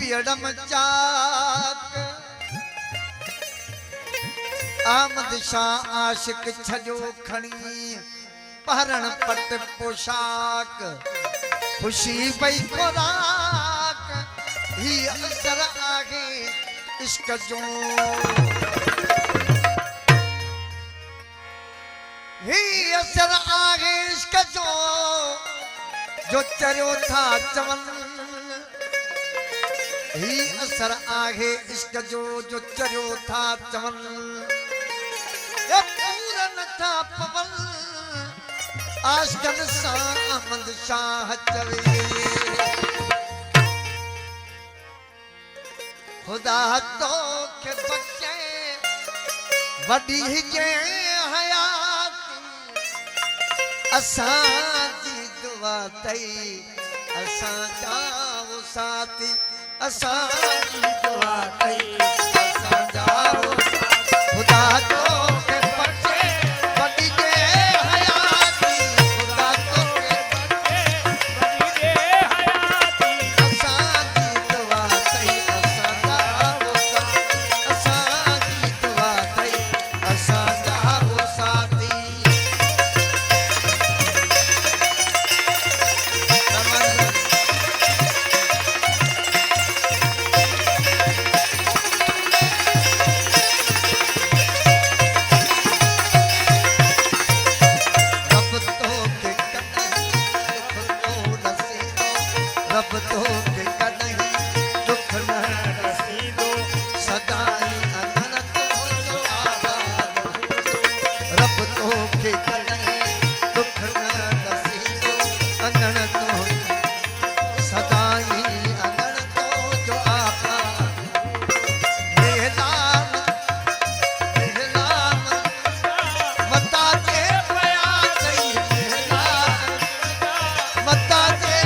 पियड़म चाक आमद शाह आशिक छजो खणी पहरण पट पोशाक खुशी पई खुराक ही असर आगे इश्क जो ही असर आगे इश्क जो चरियो था चवन ही असर आगे इश्क जो चरियो था चवन ये पूरन था पवन आशकन सा अहमद शाह चवे खुदा तो के बख्शे वडी जे हयाती असां जी दुआ तई असां जाओ साथी असां जी दुआ तई असां जाओ खुदा तो के बख्शे वडी जे हयाती खुदा तो के बख्शे वडी जे हयाती असां जी दुआ तई असां जाओ असां जी दुआ तई असां जाओ साथी रब तो के कदही दुख न रसीदो सदाई अनन तो जो आबाद रब तो के कदही दुख न रसीदो अनन तो सदाई अनन तो जो आबाद मेहलान मता के पया कई मेहलान मता के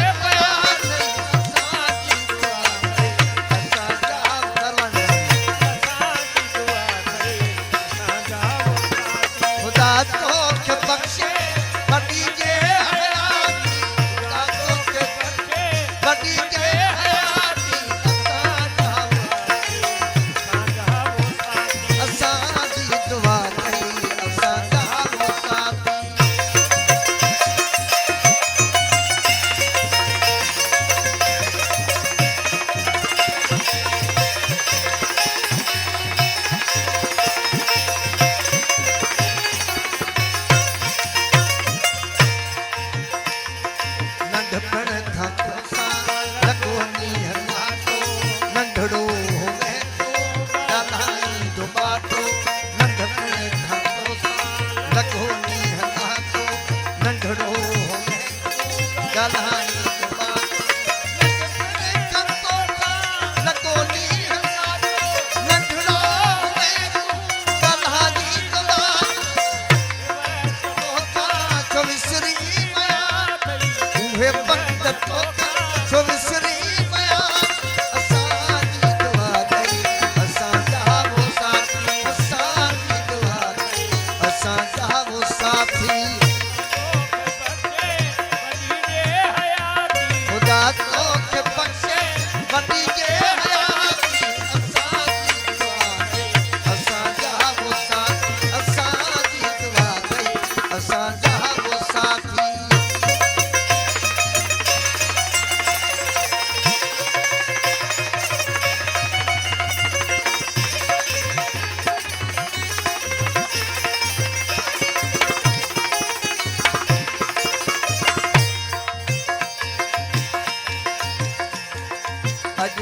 अज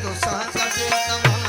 तो सां गॾु